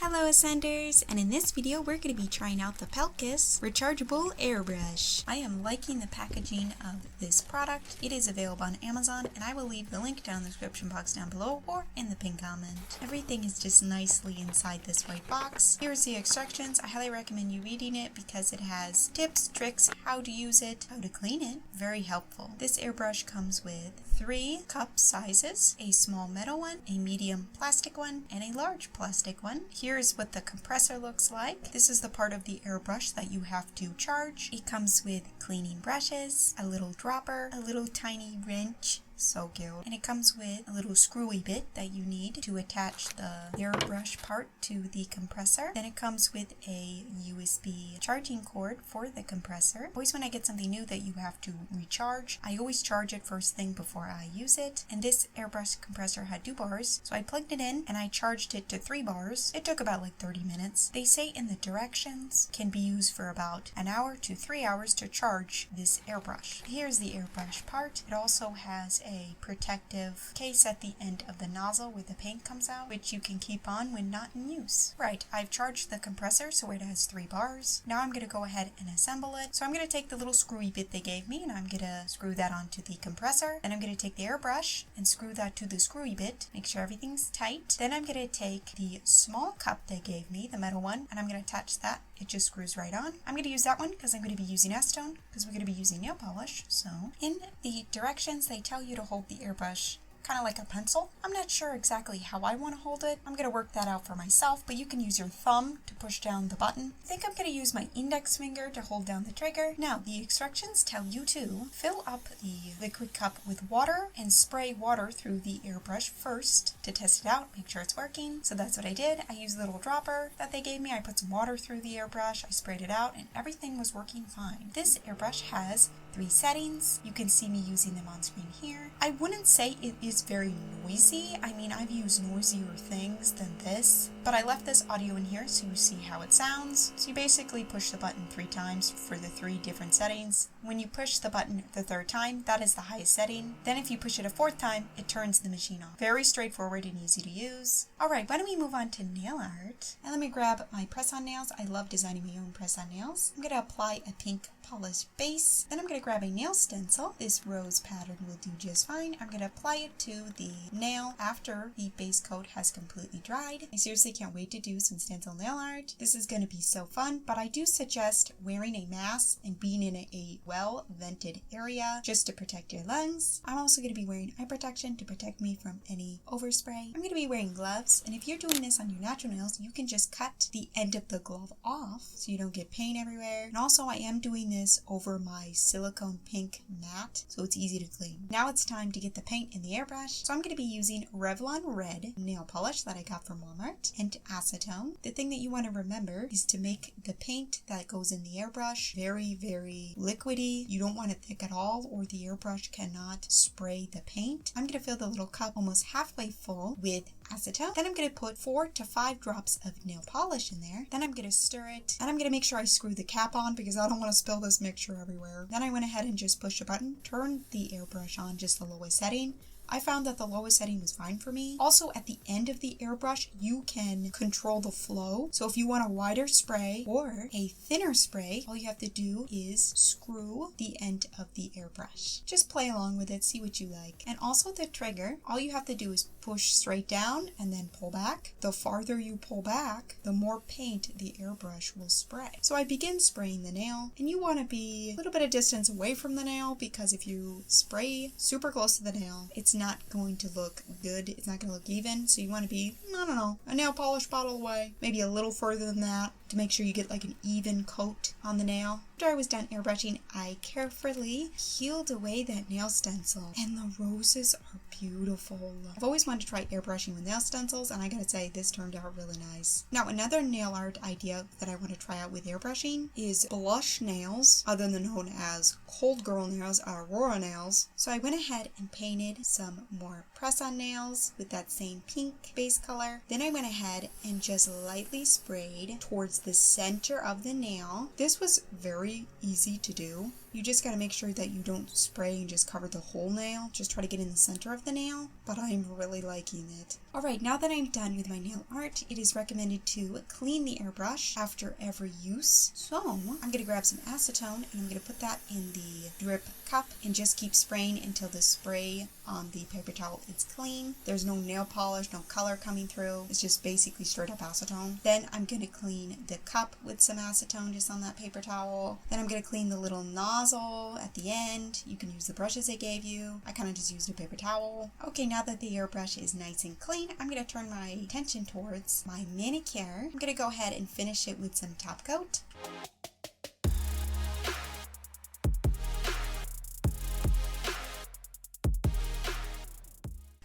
Hello Ascenders, and in this video we're going to be trying out the PELCAS rechargeable airbrush. I am liking the packaging of this product. It is available on Amazon, and I will leave the link down in the description box down below or in the pinned comment. Everything is just nicely inside this white box. Here's the instructions. I highly recommend you reading it because it has tips, tricks, how to use it, how to clean it. Very helpful. This airbrush comes with 3 cup sizes, a small metal one, a medium plastic one, and a large plastic one. Here's what the compressor looks like. This is the part of the airbrush that you have to charge. It comes with cleaning brushes, a little dropper, a little tiny wrench. So cute. And it comes with a little screwy bit that you need to attach the airbrush part to the compressor. Then it comes with a USB charging cord for the compressor. Always when I get something new that you have to recharge, I always charge it first thing before I use it. And this airbrush compressor had 2 bars, so I plugged it in and I charged it to 3 bars. It took about like 30 minutes. They say in the directions can be used for about an hour to 3 hours to charge this airbrush. Here's the airbrush part. It also has a protective case at the end of the nozzle where the paint comes out, which you can keep on when not in use. Right, I've charged the compressor so it has 3 bars. Now I'm going to go ahead and assemble it. So I'm going to take the little screwy bit they gave me and I'm going to screw that onto the compressor. Then I'm going to take the airbrush and screw that to the screwy bit, make sure everything's tight. Then I'm going to take the small cup they gave me, the metal one, and I'm going to attach that. It just screws right on. I'm going to use that one because I'm going to be using acetone because we're going to be using nail polish. So in the directions they tell you to hold the airbrush kind of like a pencil. I'm not sure exactly how I want to hold it. I'm going to work that out for myself, but you can use your thumb to push down the button. I think I'm going to use my index finger to hold down the trigger. Now, the instructions tell you to fill up the liquid cup with water and spray water through the airbrush first to test it out, make sure it's working. So that's what I did. I used a little dropper that they gave me. I put some water through the airbrush, I sprayed it out, and everything was working fine. This airbrush has 3 settings. You can see me using them on screen here. I wouldn't say it is very noisy. I mean, I've used noisier things than this, but I left this audio in here so you see how it sounds. So you basically push the button 3 times for the 3 different settings. When you push the button the 3rd time, that is the highest setting. Then if you push it a 4th time, it turns the machine off. Very straightforward and easy to use. Alright, why don't we move on to nail art? And let me grab my press-on nails. I love designing my own press-on nails. I'm going to apply a pink polished base. Then I'm going to grab a nail stencil. This rose pattern will do just fine. I'm going to apply it to the nail after the base coat has completely dried. I seriously can't wait to do some stencil nail art. This is going to be so fun, but I do suggest wearing a mask and being in a well-vented area just to protect your lungs. I'm also going to be wearing eye protection to protect me from any overspray. I'm going to be wearing gloves, and if you're doing this on your natural nails, you can just cut the end of the glove off so you don't get paint everywhere. And also I am doing this over my silicone pink mat so it's easy to clean. Now it's time to get the paint in the airbrush. So I'm going to be using Revlon Red nail polish that I got from Walmart and acetone. The thing that you want to remember is to make the paint that goes in the airbrush very, very liquidy. You don't want it thick at all or the airbrush cannot spray the paint. I'm going to fill the little cup almost halfway full with acetone. Then I'm going to put 4 to 5 drops of nail polish in there. Then I'm going to stir it and I'm going to make sure I screw the cap on because I don't want to spill this mixture everywhere. Then I went ahead and just pushed a button, turned the airbrush on just the lowest setting. I found that the lowest setting was fine for me. Also, at the end of the airbrush, you can control the flow. So if you want a wider spray or a thinner spray, all you have to do is screw the end of the airbrush. Just play along with it, see what you like. And also the trigger, all you have to do is push straight down and then pull back. The farther you pull back, the more paint the airbrush will spray. So I begin spraying the nail, and you want to be a little bit of distance away from the nail because if you spray super close to the nail, it's not going to look good. It's not going to look even. So you want to be, I don't know, a nail polish bottle away, maybe a little further than that to make sure you get like an even coat on the nail. After I was done airbrushing, I carefully peeled away that nail stencil, and the roses are beautiful. I've always wanted to try airbrushing with nail stencils, and I gotta say, this turned out really nice. Now, another nail art idea that I want to try out with airbrushing is blush nails, other than known as cold girl nails, Aurora nails. So I went ahead and painted some more press-on nails with that same pink base color. Then I went ahead and just lightly sprayed towards the center of the nail. This was very easy to do. You just gotta make sure that you don't spray and just cover the whole nail. Just try to get in the center of the nail, but I'm really liking it. Alright, now that I'm done with my nail art, it is recommended to clean the airbrush after every use. So, I'm gonna grab some acetone and I'm gonna put that in the drip cup and just keep spraying until the spray on the paper towel is clean. There's no nail polish, no color coming through. It's just basically straight up acetone. Then I'm gonna clean the cup with some acetone just on that paper towel. Then I'm gonna clean the little nozzle at the end. You can use the brushes they gave you. I kind of just used a paper towel. Okay, now that the airbrush is nice and clean, I'm gonna turn my attention towards my manicure. I'm gonna go ahead and finish it with some top coat.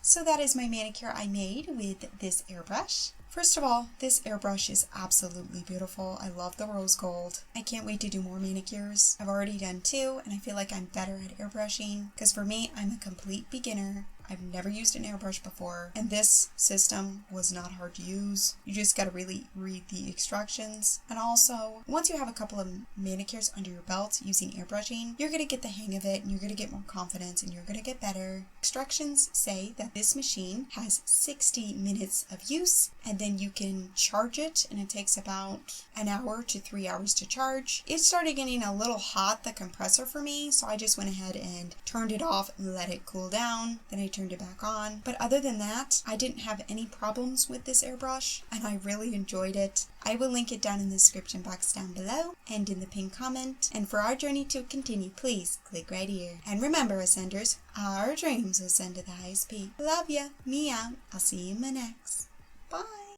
So that is my manicure I made with this airbrush. First of all, this airbrush is absolutely beautiful. I love the rose gold. I can't wait to do more manicures. I've already done 2 and I feel like I'm better at airbrushing because for me, I'm a complete beginner. I've never used an airbrush before, and this system was not hard to use. You just gotta really read the instructions. And also, once you have a couple of manicures under your belt using airbrushing, you're gonna get the hang of it, and you're gonna get more confidence, and you're gonna get better. Instructions say that this machine has 60 minutes of use, and then you can charge it, and it takes about an hour to 3 hours to charge. It started getting a little hot, the compressor for me, so I just went ahead and turned it off and let it cool down. Then I turned it back on. But other than that, I didn't have any problems with this airbrush and I really enjoyed it. I will link it down in the description box down below and in the pinned comment. And for our journey to continue, please click right here. And remember, Ascenders, our dreams ascend to the highest peak. Love ya. Me out. I'll see you in my next. Bye.